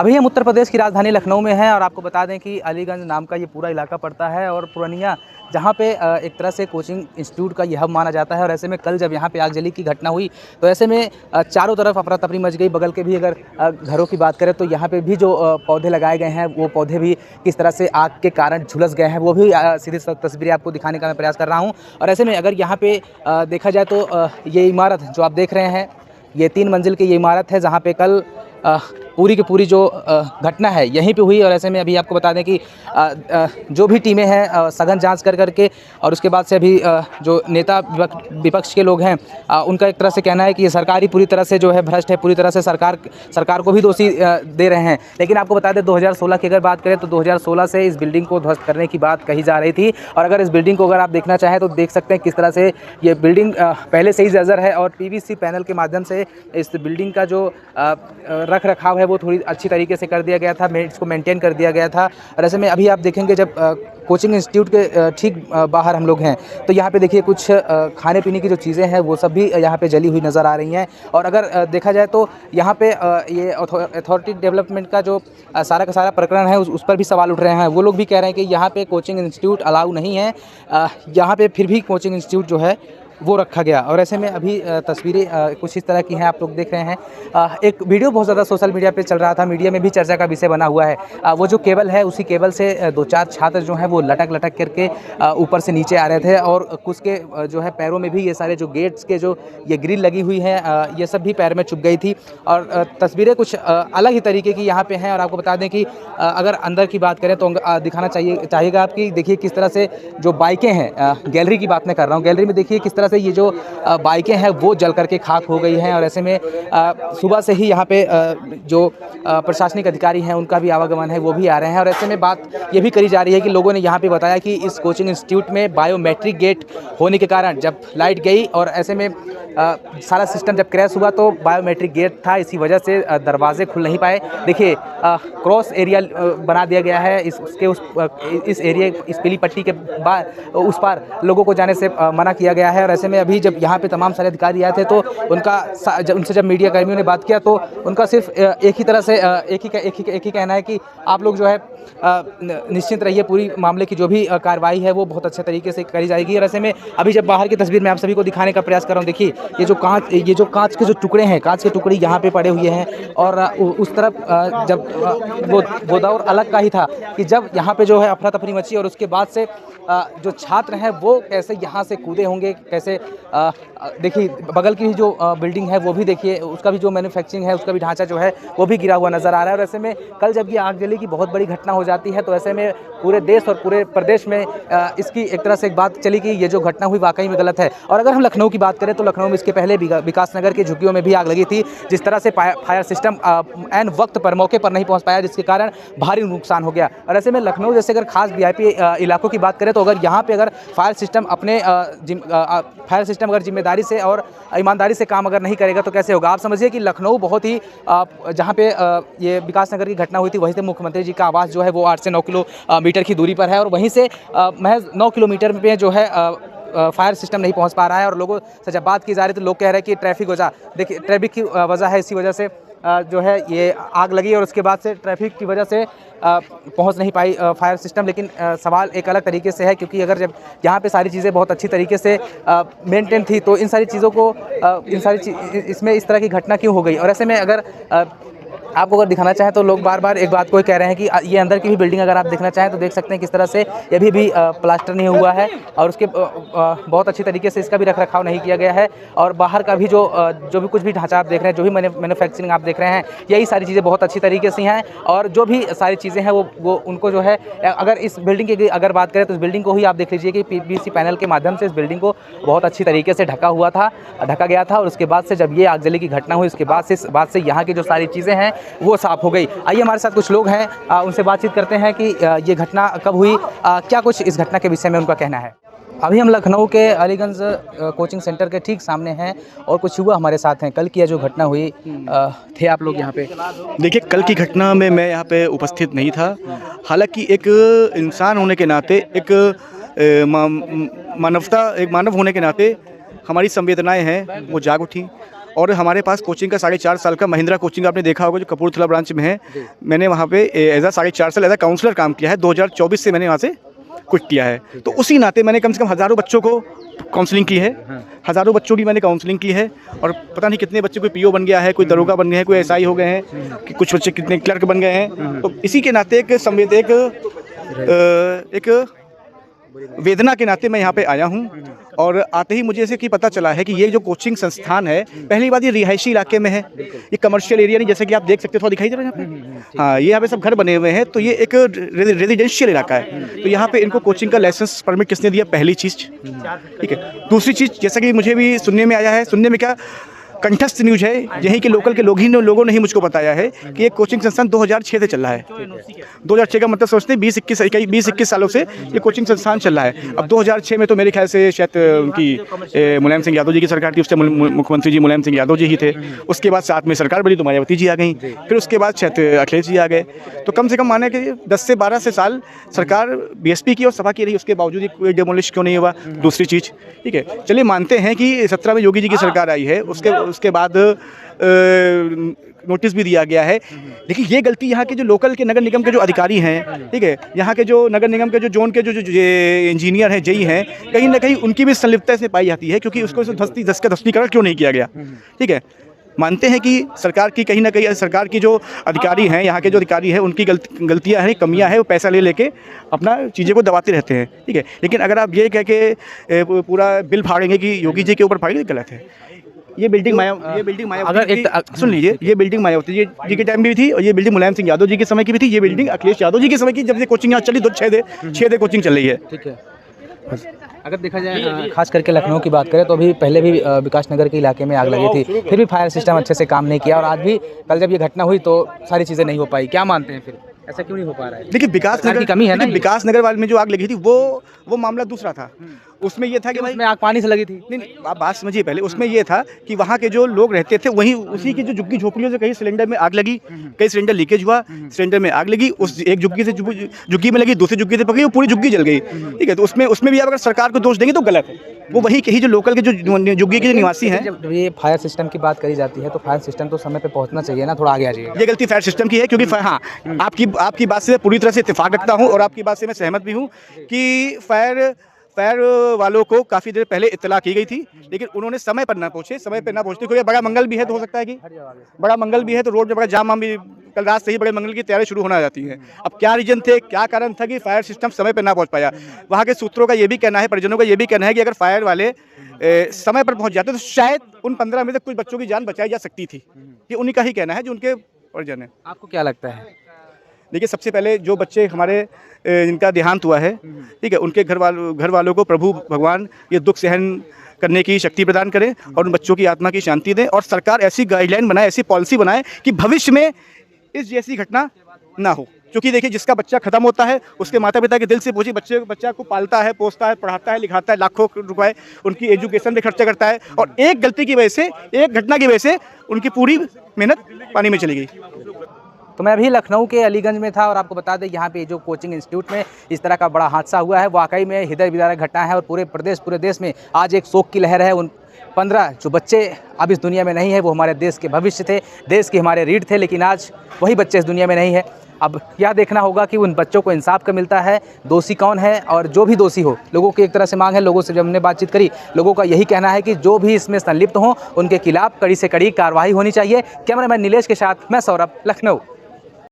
अभी हम उत्तर प्रदेश की राजधानी लखनऊ में हैं और आपको बता दें कि अलीगंज नाम का ये पूरा इलाका पड़ता है और पूर्णिया जहाँ पे एक तरह से कोचिंग इंस्टीट्यूट का ये हब माना जाता है। और ऐसे में कल जब यहाँ पे आगजनी की घटना हुई तो ऐसे में चारों तरफ अफरा तफरी मच गई। बगल के भी अगर घरों की बात करें तो यहाँ पे भी जो पौधे लगाए गए हैं वो पौधे भी किस तरह से आग के कारण झुलस गए हैं, वो भी सीधी तस्वीरें आपको दिखाने का मैं प्रयास कर रहा हूँ। और ऐसे में अगर यहाँ पे देखा जाए तो ये इमारत जो आप देख रहे हैं, ये 3 मंजिल की ये इमारत है जहाँ पे कल पूरी की पूरी जो घटना है यहीं पे हुई। और ऐसे में अभी आपको बता दें कि जो भी टीमें हैं सघन जांच कर करके और उसके बाद से अभी जो नेता विपक्ष के लोग हैं उनका एक तरह से कहना है कि ये सरकार ही पूरी तरह से जो है भ्रष्ट है, पूरी तरह से सरकार को भी दोषी दे रहे हैं। लेकिन आपको बता दें 2016 की अगर बात करें तो 2016 से इस बिल्डिंग को ध्वस्त करने की बात कही जा रही थी। और अगर इस बिल्डिंग को अगर आप देखना चाहें तो देख सकते हैं किस तरह से ये बिल्डिंग पहले से ही जर्जर है और PVC पैनल के माध्यम से इस बिल्डिंग का जो रख रखाव है वो थोड़ी अच्छी तरीके से कर दिया गया था, इसको मेंटेन कर दिया गया था। और ऐसे में अभी आप देखेंगे जब कोचिंग इंस्टीट्यूट के ठीक बाहर हम लोग हैं तो यहाँ पे देखिए कुछ खाने पीने की जो चीज़ें हैं वो सब भी यहाँ पे जली हुई नज़र आ रही हैं। और अगर देखा जाए तो यहाँ पे ये अथॉरिटी डेवलपमेंट का जो सारा का सारा प्रकरण है उस पर भी सवाल उठ रहे हैं। वो लोग भी कह रहे हैं कि यहाँ पे कोचिंग इंस्टीट्यूट अलाउ नहीं है, यहाँ पे फिर भी कोचिंग इंस्टीट्यूट जो है वो रखा गया। और ऐसे में अभी तस्वीरें कुछ इस तरह की हैं, आप लोग देख रहे हैं। एक वीडियो बहुत ज़्यादा सोशल मीडिया पे चल रहा था, मीडिया में भी चर्चा का विषय बना हुआ है। वो जो केबल है उसी केबल से 2-4 छात्र जो हैं वो लटक करके ऊपर से नीचे आ रहे थे और कुछ के जो है पैरों में भी ये सारे जो गेट्स के जो ये ग्रिल लगी हुई है ये सब भी पैर में चुभ गई थी। और तस्वीरें कुछ अलग ही तरीके की यहाँ पे हैं। और आपको बता दें कि अगर अंदर की बात करें तो दिखाना चाहिएगा आपकी देखिए किस तरह से जो बाइकें हैं, गैलरी की बात मैं कर रहा हूँ, गैलरी में देखिए किस तरह से ये जो बाइकें हैं वो जल करके खाक हो गई हैं। और ऐसे में सुबह से ही यहाँ पे जो प्रशासनिक अधिकारी हैं उनका भी आवागमन है वो भी आ रहे हैं। और ऐसे में बात ये भी करी जा रही है कि लोगों ने यहाँ पे बताया कि इस कोचिंग इंस्टीट्यूट में बायोमेट्रिक गेट होने के कारण जब लाइट गई और ऐसे में सारा सिस्टम जब क्रैश हुआ तो बायोमेट्रिक गेट था, इसी वजह से दरवाजे खुल नहीं पाए। देखिए क्रॉस एरिया बना दिया गया है, इस एरिया इस पीली पट्टी के उस पार लोगों को जाने से मना किया गया है। और ऐसे में अभी जब यहाँ पे तमाम सारे अधिकारी आए थे तो उनसे जब मीडिया कर्मियों ने बात किया तो उनका सिर्फ एक ही तरह से एक ही कहना है कि आप लोग जो है निश्चिंत रहिए, पूरी मामले की जो भी कार्रवाई है वो बहुत अच्छे तरीके से करी जाएगी। और ऐसे में अभी जब बाहर की तस्वीर मैं आप सभी को दिखाने का प्रयास कर रहा हूँ, देखिए ये जो कांच के जो टुकड़े हैं, कांच के टुकड़े यहाँ पे पड़े हुए हैं। और उस तरफ जब वो दौर अलग का ही था कि जब यहाँ पे जो है अफरा तफरी मची और उसके बाद से जो छात्र हैं वो कैसे यहाँ से कूदे होंगे, कैसे देखिए बगल की जो बिल्डिंग है वो भी देखिए उसका भी जो मैन्युफैक्चरिंग है उसका भी ढांचा जो है वो भी गिरा हुआ नज़र आ रहा है। और ऐसे में कल जब ये आगजनी की बहुत बड़ी घटना हो जाती है तो ऐसे में पूरे देश और पूरे प्रदेश में इसकी एक तरह से एक बात चली कि ये जो घटना हुई वाकई में गलत है। और अगर हम लखनऊ की बात करें तो लखनऊ में इसके पहले विकास नगर की झुग्गियों में भी आग लगी थी, जिस तरह से फायर सिस्टम एन वक्त पर मौके पर नहीं पहुँच पाया, जिसके कारण भारी नुकसान हो गया। और ऐसे में लखनऊ जैसे अगर खास VIP इलाकों की बात करें तो अगर यहाँ पे अगर फायर सिस्टम अगर जिम्मेदारी से और ईमानदारी से काम अगर नहीं करेगा तो कैसे होगा। आप समझिए कि लखनऊ बहुत ही जहाँ पे ये विकास नगर की घटना हुई थी वहीं से मुख्यमंत्री जी का आवास जो है वो 8 से 9 किलोमीटर की दूरी पर है और वहीं से महज 9 किलोमीटर में जो है फायर सिस्टम नहीं पहुंच पा रहा है। और लोगों से जब बात की जा रही तो लोग कह रहे हैं कि ट्रैफिक वजह, देखिए ट्रैफिक की वजह है, इसी वजह से जो है ये आग लगी और उसके बाद से ट्रैफिक की वजह से पहुंच नहीं पाई फायर सिस्टम। लेकिन सवाल एक अलग तरीके से है क्योंकि अगर जब यहाँ पे सारी चीज़ें बहुत अच्छी तरीके से मेंटेन थी तो इन सारी चीज़ों को इसमें इस तरह की घटना क्यों हो गई। और ऐसे में अगर आपको अगर दिखाना चाहें तो लोग बार बार एक बात को ही कह रहे हैं कि ये अंदर की भी बिल्डिंग अगर आप देखना चाहें तो देख सकते हैं किस तरह से ये भी प्लास्टर नहीं हुआ है और उसके बहुत अच्छी तरीके से इसका भी रखरखाव नहीं किया गया है। और बाहर का भी जो भी कुछ भी ढांचा आप देख रहे हैं, जो भी मैन्युफैक्चरिंग आप देख रहे हैं, यही सारी चीज़ें बहुत अच्छी तरीके से हैं। और जो भी सारी चीज़ें हैं वो उनको जो है अगर इस बिल्डिंग की अगर बात करें तो इस बिल्डिंग को ही आप देख लीजिए कि PVC पैनल के माध्यम से इस बिल्डिंग को बहुत अच्छी तरीके से ढका गया था। और उसके बाद से जब ये आगजनी की घटना हुई उसके बाद से यहाँ की जो सारी चीज़ें हैं वो साफ हो गई। आइए हमारे साथ कुछ लोग हैं, उनसे बातचीत करते हैं कि ये घटना कब हुई, क्या कुछ इस घटना के विषय में उनका कहना है। अभी हम लखनऊ के अलीगंज कोचिंग सेंटर के ठीक सामने हैं और कुछ युवा हमारे साथ हैं। कल की जो घटना हुई थे आप लोग यहाँ पे? देखिए, कल की घटना में मैं यहाँ पे उपस्थित नहीं था। हालांकि एक इंसान होने के नाते, एक मानव होने के नाते हमारी संवेदनाएं हैं वो जाग उठी और हमारे पास कोचिंग का 4.5 साल का महिंद्रा कोचिंग आपने देखा होगा जो कपूरथला ब्रांच में है। मैंने वहाँ पे एज अ 4.5 साल एज अ काउंसलर काम किया है। 2024 से मैंने वहाँ से क्विट किया है। तो उसी नाते मैंने कम से कम हज़ारों बच्चों को काउंसलिंग की है, हज़ारों बच्चों की मैंने काउंसलिंग की है। और पता नहीं कितने बच्चे, कोई पीओ बन गया है, कोई दरोगा बन गए हैं, कोई एसआई हो गए हैं, कि कुछ बच्चे कितने क्लर्क बन गए हैं। तो इसी के नाते एक वेदना के नाते मैं यहाँ पे आया हूँ। और आते ही मुझे ऐसे कि पता चला है कि ये जो कोचिंग संस्थान है, पहली बात ये रिहायशी इलाके में है, ये कमर्शियल एरिया नहीं, जैसे कि आप देख सकते हो, थोड़ा दिखाई दे रहा है यहाँ पे। हाँ, ये यहाँ पे सब घर बने हुए हैं, तो ये एक रेजिडेंशियल इलाका है। तो यहाँ पे इनको कोचिंग का लाइसेंस परमिट किसने दिया, पहली चीज़, ठीक है। दूसरी चीज़, जैसा कि मुझे भी सुनने में आया है, सुनने में क्या कंठस्थ न्यूज़ है, यहीं के लोकल के लोगों ने ही मुझको बताया है कि ये कोचिंग संस्थान 2006 से चल रहा है। 2006 का मतलब सोचते हैं 20-21 सालों से ये कोचिंग संस्थान चल रहा है। अब 2006 में तो मेरे ख्याल से शायद उनकी मुलायम सिंह यादव जी की सरकार थी, उससे मुख्यमंत्री जी मुलायम सिंह यादव जी ही थे। उसके बाद साथ में सरकार बनी तो मायावती जी आ गई, फिर उसके बाद शायद अखिलेश जी आ गए। तो कम से कम माने कि 10 से 12 से साल सरकार बीएसपी की और सपा की रही, उसके बावजूद कोई डेमोलिश क्यों नहीं हुआ। दूसरी चीज़, ठीक है, चलिए मानते हैं कि 17 में योगी जी की सरकार आई है, उसके बाद नोटिस भी दिया गया है। लेकिन ये गलती यहाँ के जो लोकल के नगर निगम के जो अधिकारी हैं, ठीक है, यहाँ के जो नगर निगम के जो जोन के जो इंजीनियर हैं, जेई हैं, कहीं ना कहीं उनकी भी संलिप्तता इसमें पाई जाती है, क्योंकि उसको धस्तीकरण क्यों नहीं किया गया, ठीक है। मानते हैं कि सरकार की कहीं ना कहीं, सरकार की जो अधिकारी हैं, यहाँ के जो अधिकारी हैं, उनकी गलतियाँ हैं, कमियाँ हैं, वो पैसा ले लेके अपना चीज़ें को दबाते रहते हैं, ठीक है। लेकिन अगर आप ये कह के पूरा बिल फाड़ेंगे कि योगी जी के ऊपर फाड़ेंगे, गलत है। ये बिल्डिंग मायावती, सुन लीजिए, ये बिल्डिंग मायावती जी के टाइम भी थी, और ये बिल्डिंग मुलायम सिंह यादव जी के समय की भी थी, ये बिल्डिंग अखिलेश यादव जी के समय की, जब से कोचिंग यहाँ चली 6 दे कोचिंग चल रही है, ठीक है। अगर देखा जाए खास करके लखनऊ की बात करें तो अभी पहले भी विकास नगर के इलाके में आग लगी थी, फिर भी फायर सिस्टम अच्छे से काम नहीं किया, और आज भी कल जब ये घटना हुई तो सारी चीज़ें नहीं हो पाई। क्या मानते हैं फिर, ऐसा क्यों नहीं हो पा रहा है? देखिए, विकास नगर की कमी है ना। विकास नगर वाले में जो आग लगी थी वो मामला दूसरा था। उसमें ये था कि भाई, उसमें आग पानी से लगी थी। नहीं, आप बात समझिए पहले। उसमें ये था कि वहाँ के जो लोग रहते थे, वहीं उसी की जो झुग्गी झोपड़ियों से कहीं सिलेंडर में आग लगी, कहीं सिलेंडर लीकेज हुआ, सिलेंडर में आग लगी, उस एक झुग्गी में लगी, दूसरी झुग्गी से पकड़ी, वो पूरी झुग्गी जल गई, ठीक है। तो उसमें भी आप अगर सरकार को दोष देंगे तो गलत है। वो वही कहीं जो लोकल के जो झुग्गी के निवासी हैं। जब ये फायर सिस्टम की बात करी जाती है तो फायर सिस्टम तो समय पे पहुंचना चाहिए ना, थोड़ा आगे आ जाइए। ये गलती फायर सिस्टम की है, क्योंकि हाँ, आपकी बात से पूरी तरह से इत्तेफाक रखता हूँ, और आपकी बात से मैं सहमत भी हूँ कि फायर वालों को काफ़ी देर पहले इत्तला की गई थी, लेकिन उन्होंने समय पर ना पहुँचते, क्योंकि बड़ा मंगल भी है, तो हो सकता है कि बड़ा मंगल भी है, तो रोड में बड़ा जाम भी कल रात से ही बड़े मंगल की तैयारी शुरू होना जाती है। अब क्या रीजन थे, क्या कारण था कि फायर सिस्टम समय पर ना पहुँच पाया? वहाँ के सूत्रों का ये भी कहना है, परिजनों का ये भी कहना है कि अगर फायर वाले समय पर पहुँच जाते तो शायद उन 15 में से कुछ बच्चों की जान बचाई जा सकती थी। ये उन्हीं का ही कहना है, जो उनके परिजन है। आपको क्या लगता है? देखिए, सबसे पहले जो बच्चे हमारे जिनका देहांत हुआ है, ठीक है, उनके घर वालों को प्रभु भगवान ये दुख सहन करने की शक्ति प्रदान करें और उन बच्चों की आत्मा की शांति दें। और सरकार ऐसी गाइडलाइन बनाए, ऐसी पॉलिसी बनाए कि भविष्य में इस जैसी घटना ना हो। क्योंकि देखिए, जिसका बच्चा खत्म होता है, उसके माता पिता के दिल से पूछिए, बच्चा को पालता है, पोसता है, पढ़ाता है, लिखाता है, लाखों रुपए उनकी एजुकेशन पे खर्चा करता है, और एक गलती की वजह से, एक घटना की वजह से उनकी पूरी मेहनत पानी में चली गई। तो मैं अभी लखनऊ के अलीगंज में था, और आपको बता दें यहाँ पे जो कोचिंग इंस्टीट्यूट में इस तरह का बड़ा हादसा हुआ है, वाकई में हृदय विदारक घटना है, और पूरे देश में आज एक शोक की लहर है। उन 15 जो बच्चे अब इस दुनिया में नहीं है, वो हमारे देश के भविष्य थे, देश के हमारे रीढ़ थे, लेकिन आज वही बच्चे इस दुनिया में नहीं है। अब यह देखना होगा कि उन बच्चों को इंसाफ कब मिलता है, दोषी कौन है, और जो भी दोषी हो, लोगों की एक तरह से मांग है, लोगों से जब हमने बातचीत करी, लोगों का यही कहना है कि जो भी इसमें संलिप्त हों, उनके खिलाफ कड़ी से कड़ी कार्रवाई होनी चाहिए। कैमरामैन नीलेश के साथ मैं सौरभ, लखनऊ।